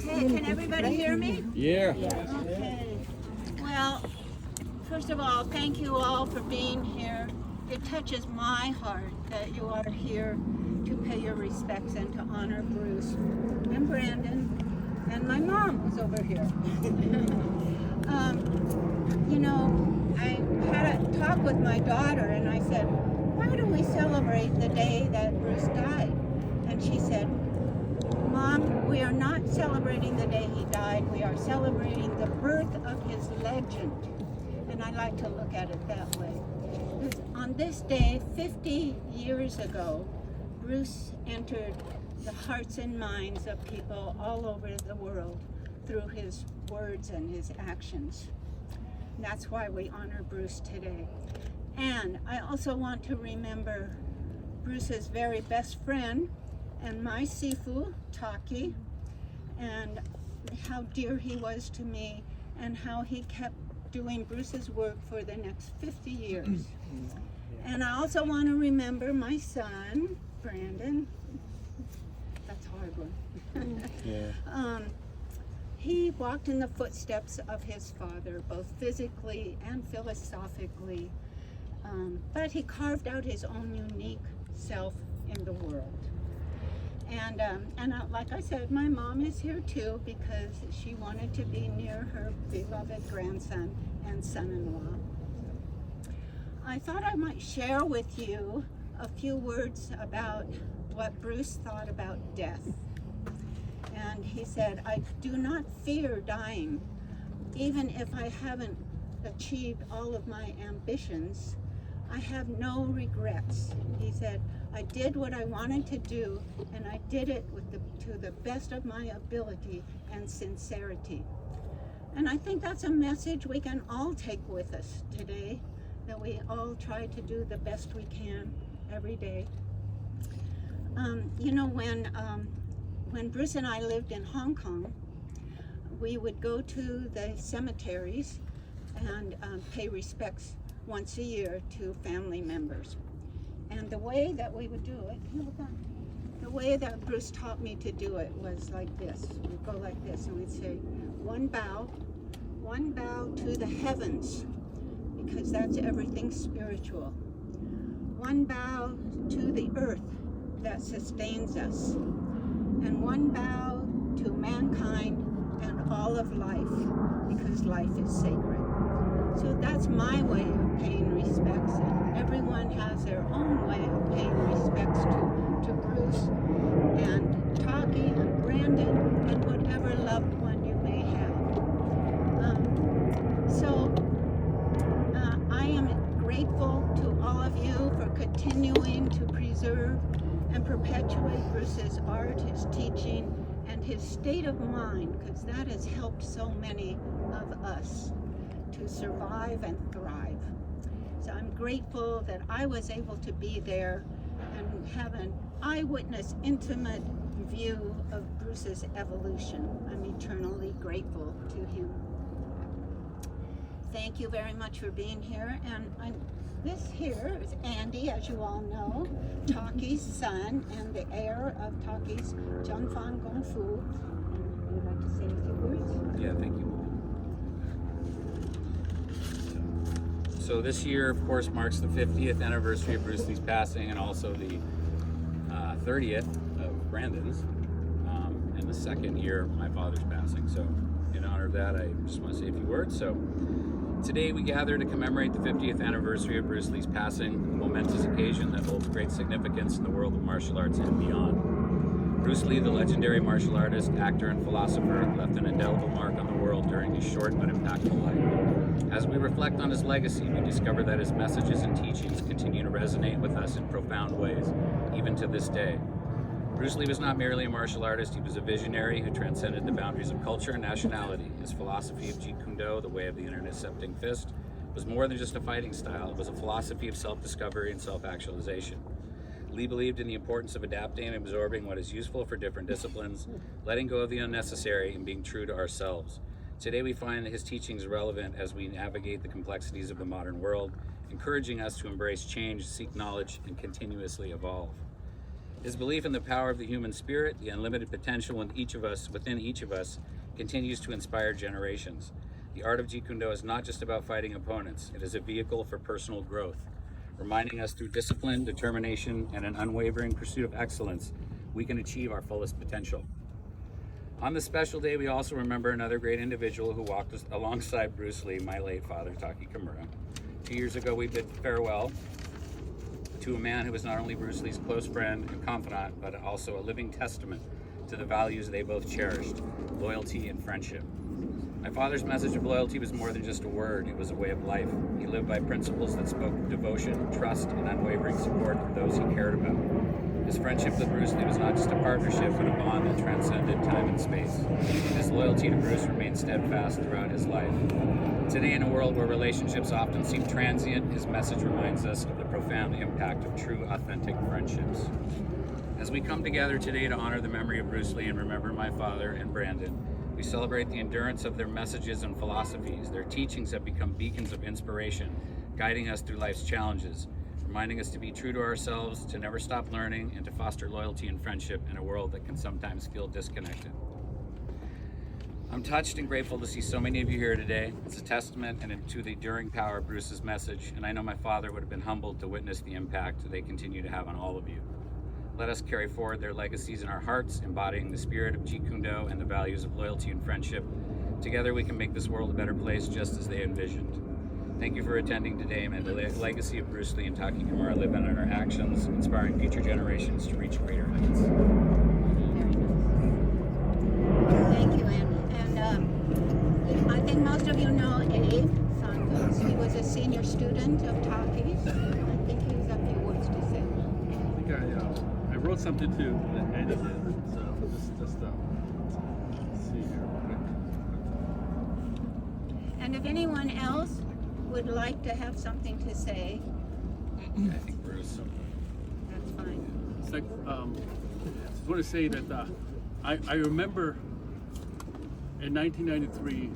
Hey, can everybody hear me? Yeah. Okay. Well, first of all, thank you all for being here. It touches my heart that you are here to pay your respects and to honor Bruce and Brandon and my mom who's over here. You know, I had a talk with my daughter and I said, why do we celebrate the day that Bruce died? And she said, Mom, we are not celebrating the day he died. We are celebrating the birth of his legend. And I like to look at it that way. On this day, 50 years ago, Bruce entered the hearts and minds of people all over the world through his words and his actions. And that's why we honor Bruce today. And I also want to remember Bruce's very best friend and my Sifu, Taki, and how dear he was to me and how he kept doing Bruce's work for the next 50 years. And I also want to remember my son, Brandon. That's a hard one. Yeah. He walked in the footsteps of his father, both physically and philosophically, but he carved out his own unique self in the world. And like I said, my mom is here too because she wanted to be near her beloved grandson and son-in-law. I thought I might share with you a few words about what Bruce thought about death. And he said, I do not fear dying, even if I haven't achieved all of my ambitions. I have no regrets. He said, I did what I wanted to do, and I did it to the best of my ability and sincerity. And I think that's a message we can all take with us today, that we all try to do the best we can every day. You know, when Bruce and I lived in Hong Kong, we would go to the cemeteries and pay respects once a year to family members. And the way that we would do it, the way that Bruce taught me to do it was like this. We'd go like this and we'd say, one bow to the heavens, because that's everything spiritual. One bow to the earth that sustains us. And one bow to mankind and all of life, because life is sacred. So that's my way of paying respects, and everyone has their own way of paying respects to Bruce and Taki and Brandon and whatever loved one you may have. I am grateful to all of you for continuing to preserve and perpetuate Bruce's art, his teaching, and his state of mind, because that has helped so many of us to survive and thrive. So I'm grateful that I was able to be there and have an eyewitness, intimate view of Bruce's evolution. I'm eternally grateful to him. Thank you very much for being here. And this here is Andy, as you all know, Taki's son and the heir of Taki's Zhengfang Gong Fu. And would you like to say a few words? Yeah, thank you. So this year, of course, marks the 50th anniversary of Bruce Lee's passing, and also the 30th of Brandon's, and the second year of my father's passing. So in honor of that, I just want to say a few words. So today we gather to commemorate the 50th anniversary of Bruce Lee's passing, a momentous occasion that holds great significance in the world of martial arts and beyond. Bruce Lee, the legendary martial artist, actor, and philosopher, left an indelible mark on the world during his short but impactful life. As we reflect on his legacy, we discover that his messages and teachings continue to resonate with us in profound ways, even to this day. Bruce Lee was not merely a martial artist, he was a visionary who transcended the boundaries of culture and nationality. His philosophy of Jeet Kune Do, the way of the intercepting fist, was more than just a fighting style. It was a philosophy of self-discovery and self-actualization. Lee believed in the importance of adapting and absorbing what is useful for different disciplines, letting go of the unnecessary, and being true to ourselves. Today we find that his teachings relevant as we navigate the complexities of the modern world, encouraging us to embrace change, seek knowledge, and continuously evolve. His belief in the power of the human spirit, the unlimited potential within each of us, continues to inspire generations. The art of Jeet Kune Do is not just about fighting opponents, it is a vehicle for personal growth, reminding us through discipline, determination, and an unwavering pursuit of excellence, we can achieve our fullest potential. On this special day, we also remember another great individual who walked alongside Bruce Lee, my late father, Taki Kimura. 2 years ago, we bid farewell to a man who was not only Bruce Lee's close friend and confidant, but also a living testament to the values they both cherished, loyalty and friendship. My father's message of loyalty was more than just a word, it was a way of life. He lived by principles that spoke of devotion, trust, and unwavering support for those he cared about. His friendship with Bruce Lee was not just a partnership, but a bond that transcended time and space. His loyalty to Bruce remained steadfast throughout his life. Today, in a world where relationships often seem transient, his message reminds us of the profound impact of true, authentic friendships. As we come together today to honor the memory of Bruce Lee and remember my father and Brandon, we celebrate the endurance of their messages and philosophies. Their teachings have become beacons of inspiration, guiding us through life's challenges, reminding us to be true to ourselves, to never stop learning, and to foster loyalty and friendship in a world that can sometimes feel disconnected. I'm touched and grateful to see so many of you here today. It's a testament to the enduring power of Bruce's message, and I know my father would have been humbled to witness the impact they continue to have on all of you. Let us carry forward their legacies in our hearts, embodying the spirit of Jeet Kune Do and the values of loyalty and friendship. Together we can make this world a better place just as they envisioned. Thank you for attending today. May the legacy of Bruce Lee and Taki Kimura live in our actions, inspiring future generations to reach greater heights. Thank you, Andy. And I think most of you know Abe Santos. He was a senior student of Taki's. I think he has a few words to say. I think I wrote something too that Andy did. So just see here. And if anyone else would like to have something to say, I think Bruce. that's fine. It's like I just want to say that I remember in 1993.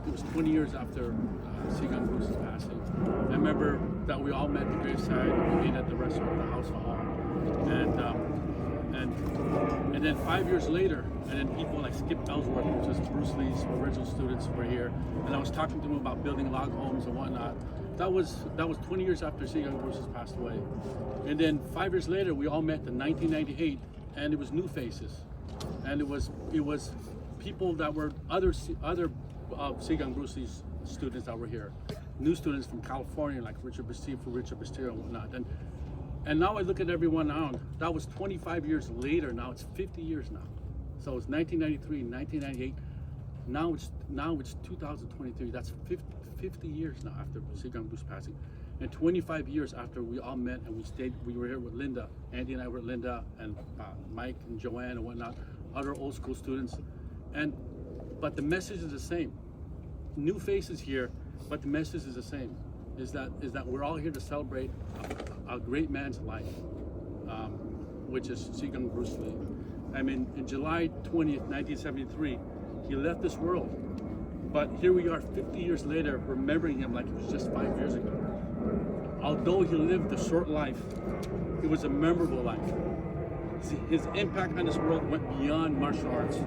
It was 20 years after Sigung Bruce's passing. I remember that we all met at the graveside. We ate at the restaurant at the house hall, and then 5 years later, and then people like Skip Ellsworth, which was Bruce Lee's original students, were here, and I was talking to them about building log homes and whatnot. That was 20 years after Sigung Bruce has passed away, and then 5 years later, we all met in 1998, and it was new faces, and it was people that were other Sigung Bruce Lee's students that were here, new students from California like Richard Bastillo and whatnot. And now I look at everyone now. That was 25 years later. Now it's 50 years now. So it's 1993, 1998. Now it's 2023. That's 50 years now after Sigung Bruce passing, and 25 years after we all met and we stayed. We were here with Linda. Andy and I were with Linda and Mike and Joanne and whatnot, other old school students. But the message is the same. New faces here, but the message is the same. Is that we're all here to celebrate a great man's life, which is Sigung Bruce Lee. I mean, in July 20th, 1973, he left this world. But here we are 50 years later, remembering him like it was just 5 years ago. Although he lived a short life, it was a memorable life. See, his impact on this world went beyond martial arts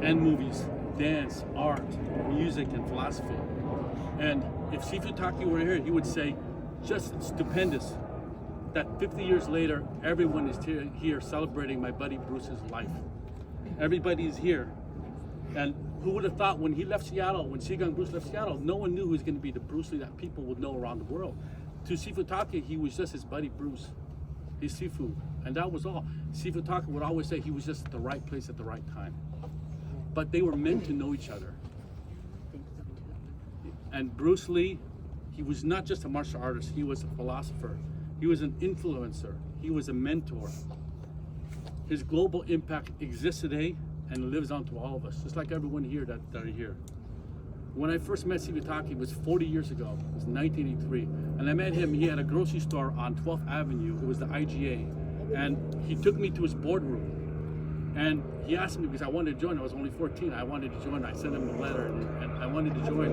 and movies, dance, art, music, and philosophy. And if Sifu Taki were here, he would say, just stupendous that 50 years later, everyone is here celebrating my buddy Bruce's life. Everybody is here. And who would have thought when he left Seattle, when Sigung Bruce left Seattle, no one knew he was going to be the Bruce Lee that people would know around the world. To Sifu Taki, he was just his buddy Bruce, his Sifu, and that was all. Sifu Taki would always say he was just at the right place at the right time. But they were meant to know each other. And Bruce Lee, he was not just a martial artist, he was a philosopher. He was an influencer. He was a mentor. His global impact exists today and lives on to all of us, just like everyone here that are here. When I first met Sifu Taki, it was 40 years ago. It was 1983. And I met him, he had a grocery store on 12th Avenue. It was the IGA. And he took me to his boardroom. And he asked me because I wanted to join. I was only 14. I wanted to join. I sent him a letter, and I wanted to join.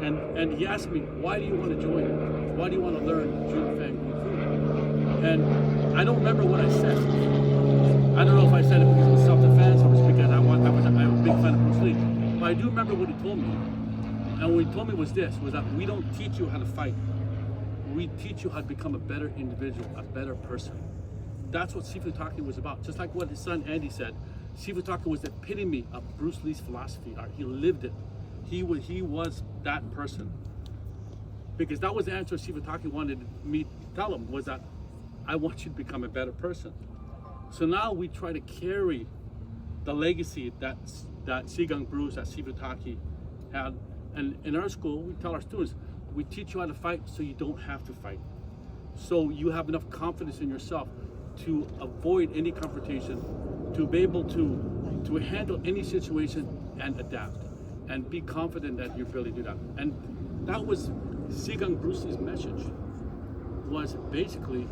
And he asked me, why do you want to join? Why do you want to learn Jun Fang Kung Fu? And I don't remember what I said. I don't know if I said it because it was self-defense or it was because I'm a big fan of Bruce Lee. But I do remember what he told me. And what he told me was this, was that we don't teach you how to fight. We teach you how to become a better individual, a better person. That's what Sifu Taki was about. Just like what his son Andy said, Sifu Taki was the epitome of Bruce Lee's philosophy. He lived it. He was that person. Because that was the answer Sifu Taki wanted me to tell him, was that I want you to become a better person. So now we try to carry the legacy that Sigung Bruce, that Sifu Taki had. And in our school, we tell our students, we teach you how to fight so you don't have to fight. So you have enough confidence in yourself to avoid any confrontation, to be able to handle any situation and adapt, and be confident that your ability to do that. And that was Sigung Bruce's message, was basically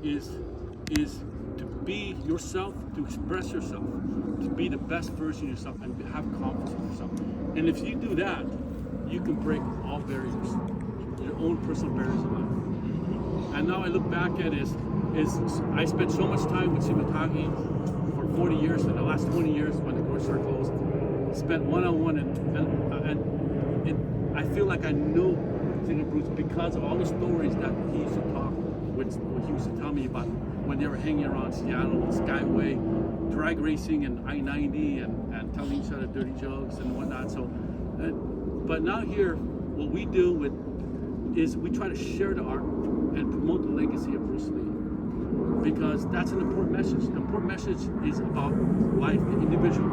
is to be yourself, to express yourself, to be the best version of yourself, and have confidence in yourself. And if you do that, you can break all barriers, your own personal barriers in life. And now I look back at it is I spent so much time with Sifu Taki for 40 years, and the last 20 years when the doors are closed, spent one-on-one, and I feel like I knew Sifu Bruce because of all the stories that he used to talk, which he used to tell me about when they were hanging around Seattle, Skyway, drag racing and I-90, and telling each other dirty jokes and whatnot. So, but now here, what we do is we try to share the art and promote the legacy of Bruce Lee, because that's an important message. The important message is about life, the individual,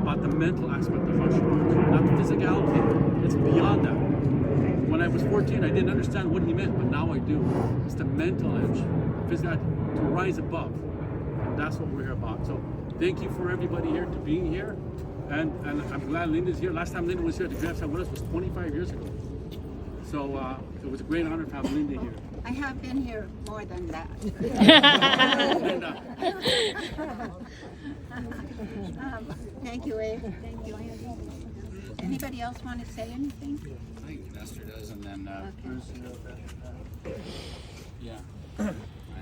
about the mental aspect of martial arts, not the physicality. It's beyond that. When I was 14, I didn't understand what he meant, but now I do. It's the mental edge, the physicality, to rise above. And that's what we're here about. So thank you for everybody here to being here. And I'm glad Linda's here. Last time Linda was here at the Grandstand with us was 25 years ago. So it was a great honor to have Linda here. I have been here more than that. Thank you, Abe. Thank you, Andy. Anybody else want to say anything? I think Nestor does, and then Okay. yeah.